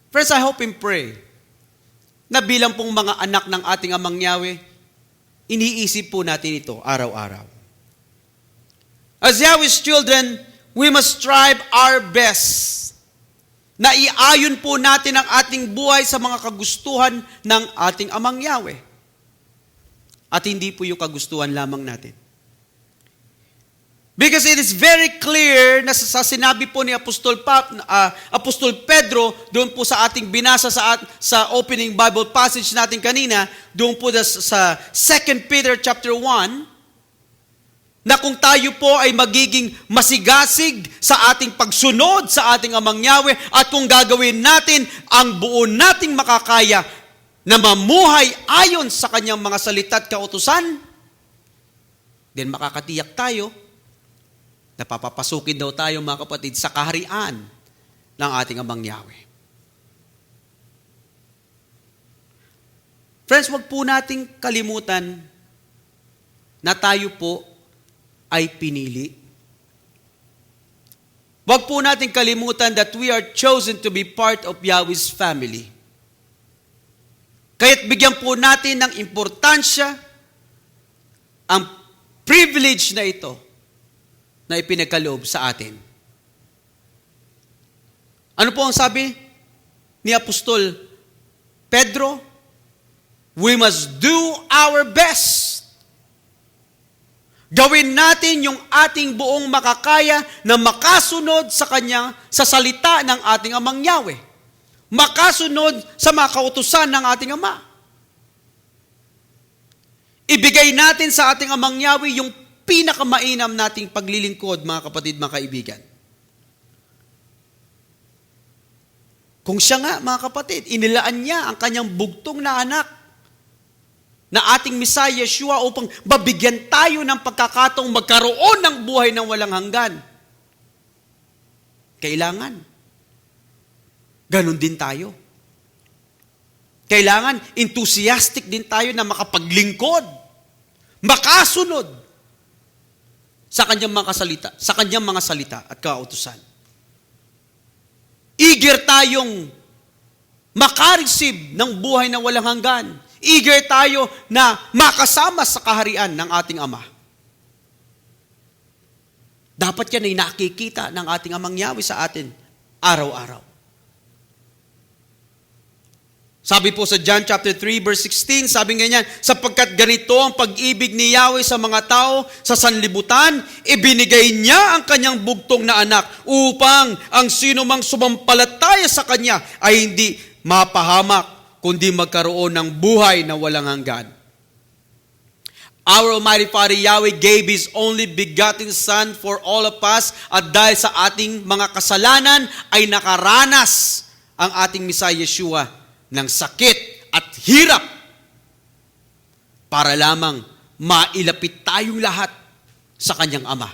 Friends, I hope and pray na bilang pong mga anak ng ating Amang Yahweh, iniisip po natin ito araw-araw. As Yahweh's children, we must strive our best na iayon po natin ang ating buhay sa mga kagustuhan ng ating Amang Yahweh. At hindi po yung kagustuhan lamang natin. Because it is very clear na sa sinabi po ni Apostol Pedro, doon po sa ating binasa sa opening Bible passage natin kanina, doon po sa 2 Peter chapter 1, na kung tayo po ay magiging masigasig sa ating pagsunod sa ating Amang Yahweh, at kung gagawin natin ang buo nating makakaya na mamuhay ayon sa kanyang mga salita at kautusan, then makakatiyak tayo na papapasukin daw tayo, mga kapatid, sa kaharian ng ating Amang Yahweh. Friends, wag po nating kalimutan na tayo po ay pinili. Wag po nating kalimutan that we are chosen to be part of Yahweh's family. Kaya't bigyan po natin ng importansya ang privilege na ito na ipinagkaloob sa atin. Ano po ang sabi ni Apostol Pedro? We must do our best. Gawin natin yung ating buong makakaya na makasunod sa salita ng ating Amang Yahweh. Makasunod sa mga kautusan ng ating Ama. Ibigay natin sa ating Amang Yahweh yung pinakamainam nating paglilingkod, mga kapatid, mga kaibigan. Kung siya nga, mga kapatid, inilaan niya ang kanyang bugtong na anak na ating Messiah Yeshua upang mabigyan tayo ng pagkakataong magkaroon ng buhay ng walang hanggan. Kailangan. Ganon din tayo. Kailangan enthusiastic din tayo na makapaglingkod, makasunod sa kanyang mga salita at kautusan. Eager tayong makareceive ng buhay na walang hanggan. Eager tayo na makasama sa kaharian ng ating Ama. Dapat yan ay nakikita ng ating Amang Yahweh sa atin araw-araw. Sabi po sa John chapter 3 verse 16, sabi ganyan, sapagkat ganito ang pag-ibig ni Yahweh sa mga tao sa sanlibutan, ibinigay niya ang kanyang bugtong na anak upang ang sino mang sumampalataya sa kanya ay hindi mapahamak, kundi magkaroon ng buhay na walang hanggan. Our Almighty Father Yahweh gave His only begotten Son for all of us at dahil sa ating mga kasalanan ay nakaranas ang ating Messiah Yeshua ng sakit at hirap para lamang mailapit tayong lahat sa kanyang Ama.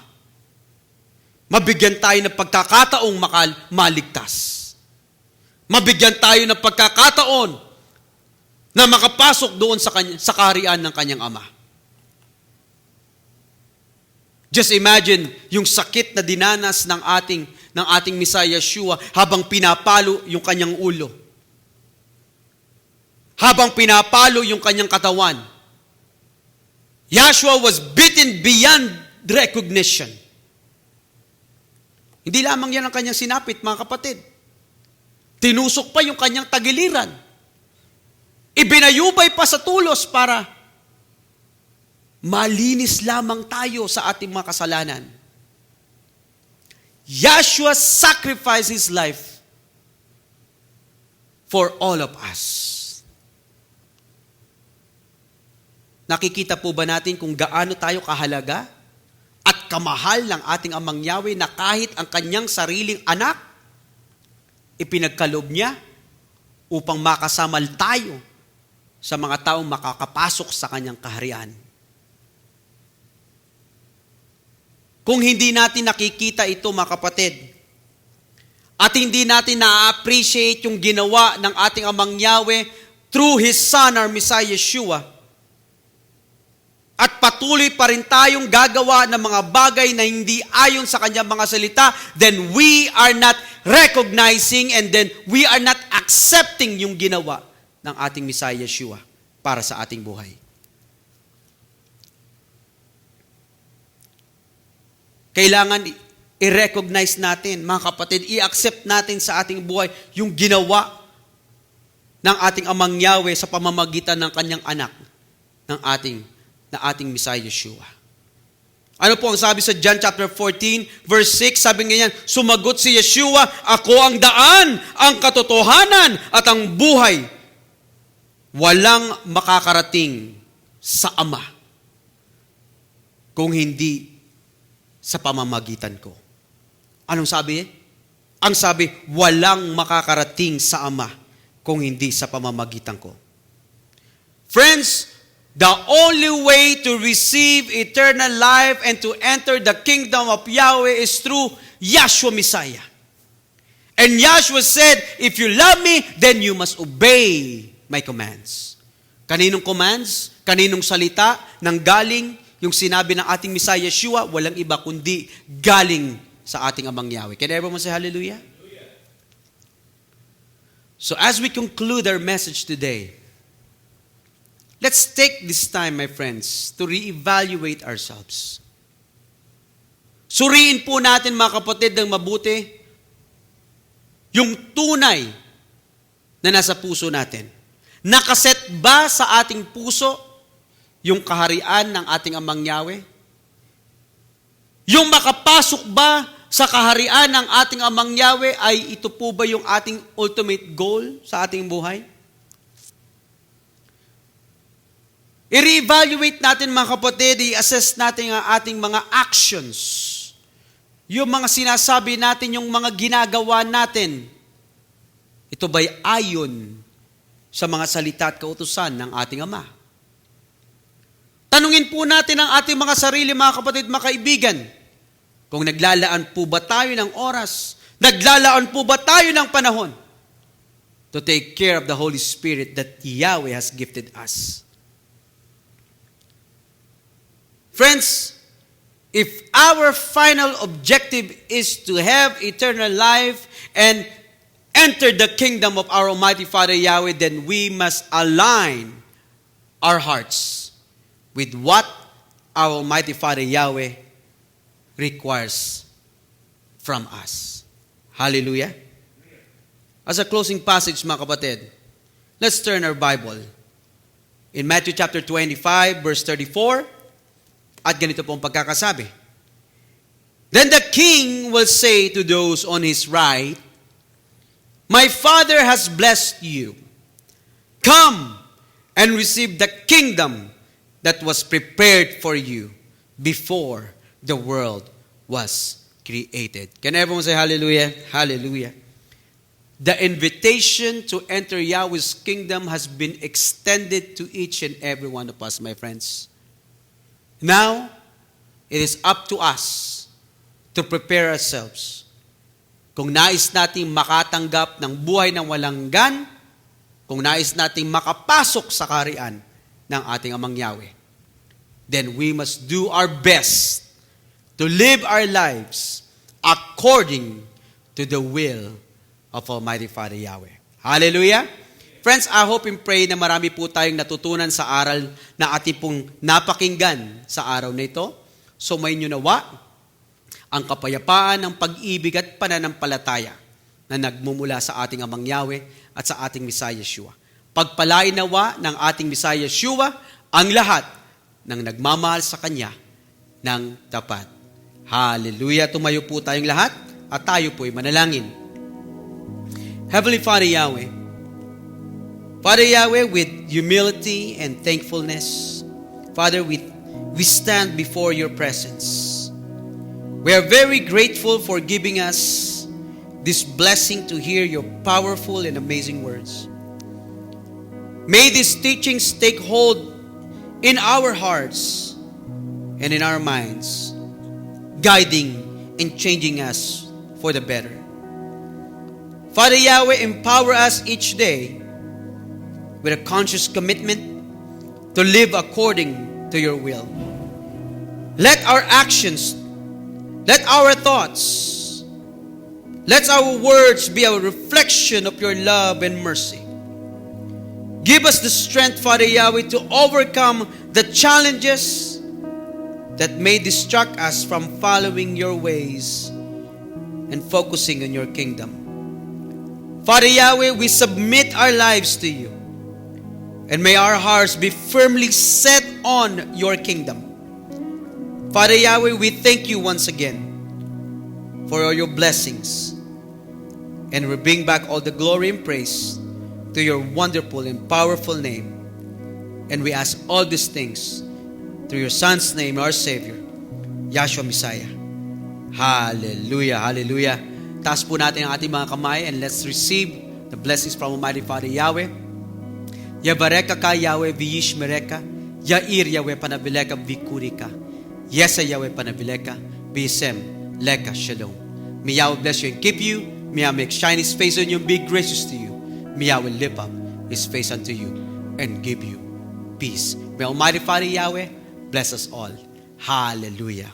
Mabigyan tayo ng pagkakataong maligtas. Mabigyan tayo ng pagkakataon na makapasok doon sa kaharian ng kanyang Ama. Just imagine yung sakit na dinanas ng ating Messiah Yeshua habang pinapalo yung kanyang ulo. Habang pinapalo yung kanyang katawan. Yeshua was beaten beyond recognition. Hindi lamang yan ang kanyang sinapit, mga kapatid. Tinusok pa yung kanyang tagiliran. Ibinayubay pa sa tulos para malinis lamang tayo sa ating mga kasalanan. Yeshua sacrificed His life for all of us. Nakikita po ba natin kung gaano tayo kahalaga at kamahal ng ating Amang Yahweh na kahit ang kanyang sariling anak, ipinagkaloob niya upang makasama tayo sa mga taong makakapasok sa kanyang kaharian. Kung hindi natin nakikita ito, mga kapatid, at hindi natin na-appreciate yung ginawa ng ating Amang Yahweh through His Son, our Messiah Yeshua, at patuloy pa rin tayong gagawa ng mga bagay na hindi ayon sa kanyang mga salita, then we are not recognizing and then we are not accepting yung ginawa ng ating Messiah Yeshua para sa ating buhay. Kailangan i-recognize natin, mga kapatid, i-accept natin sa ating buhay yung ginawa ng ating Amang Yahweh sa pamamagitan ng kanyang anak, ng ating Messiah Yeshua. Ano po ang sabi sa John chapter 14, verse 6? Sabi ganyan, sumagot si Yeshua, ako ang daan, ang katotohanan, at ang buhay. Walang makakarating sa Ama kung hindi sa pamamagitan ko. Anong sabi? Ang sabi, walang makakarating sa Ama kung hindi sa pamamagitan ko. Friends, the only way to receive eternal life and to enter the kingdom of Yahweh is through Yeshua Messiah. And Yeshua said, if you love me, then you must obey my commands. Kaninong commands? Kaninong salita? Nang galing yung sinabi ng ating Messiah Yeshua, walang iba kundi galing sa ating Amang Yahweh. Can everyone say hallelujah? So as we conclude our message today, let's take this time, my friends, to reevaluate ourselves. Suriin po natin, mga kapatid, ng mabuti yung tunay na nasa puso natin? Nakaset ba sa ating puso yung kaharian ng ating Amang Yahweh? Yung makapasok ba sa kaharian ng ating Amang Yahweh ay ito po ba yung ating ultimate goal sa ating buhay? I-reevaluate natin mga kapatid, i-assess natin ang ating mga actions. Yung mga sinasabi natin, yung mga ginagawa natin. Ito ba'y ayon sa mga salita at kautusan ng ating Ama? Tanungin po natin ang ating mga sarili, mga kapatid, mga kaibigan. Kung naglalaan po ba tayo ng oras, naglalaan po ba tayo ng panahon to take care of the Holy Spirit that Yahweh has gifted us. Friends, if our final objective is to have eternal life and enter the kingdom of our Almighty Father Yahweh, then we must align our hearts with what our Almighty Father Yahweh requires from us. Hallelujah. As a closing passage, mga kapatid, let's turn our Bible in Matthew chapter 25, verse 34. At ganito pong pagkakasabi. Then the king will say to those on his right, My Father has blessed you. Come and receive the kingdom that was prepared for you before the world was created. Can everyone say hallelujah? Hallelujah. The invitation to enter Yahweh's kingdom has been extended to each and every one of us, my friends. Now, it is up to us to prepare ourselves. Kung nais nating makatanggap ng buhay ng walang hanggan, kung nais nating makapasok sa kaharian ng ating Amang Yahweh, then we must do our best to live our lives according to the will of Almighty Father Yahweh. Hallelujah! Friends, I hope and pray na marami po tayong natutunan sa aral na ating pong napakinggan sa araw na ito. So may nyo nawa ang kapayapaan ng pag-ibig at pananampalataya na nagmumula sa ating Amang Yahweh at sa ating Messiah Yeshua. Pagpalain nawa ng ating Messiah Yeshua ang lahat ng nagmamahal sa Kanya ng tapat. Hallelujah! Tumayo po tayong lahat at tayo po'y manalangin. Heavenly Father Yahweh, Father Yahweh, with humility and thankfulness, Father, we stand before your presence. We are very grateful for giving us this blessing to hear your powerful and amazing words. May these teachings take hold in our hearts and in our minds, guiding and changing us for the better. Father Yahweh, empower us each day with a conscious commitment to live according to your will. Let our actions, let our thoughts, let our words be a reflection of your love and mercy. Give us the strength, Father Yahweh, to overcome the challenges that may distract us from following your ways and focusing on your kingdom. Father Yahweh, we submit our lives to you. And may our hearts be firmly set on your kingdom. Father Yahweh, we thank you once again for all your blessings. And we bring back all the glory and praise to your wonderful and powerful name. And we ask all these things through your Son's name, our Savior, Yahshua Messiah. Hallelujah, hallelujah. Taas po natin ang ating mga kamay and let's receive the blessings from Almighty Father Yahweh. Yabareka ka Yahweh viyishmereka, Yair Yahweh panabileka vikurika, Yesa Yahweh panabileka, Bisem leka shalom. May Yahweh bless you and keep you. May Yahweh make shine His face on you and be gracious to you. May Yahweh lift up His face unto you and give you peace. May Almighty Father Yahweh bless us all. Hallelujah.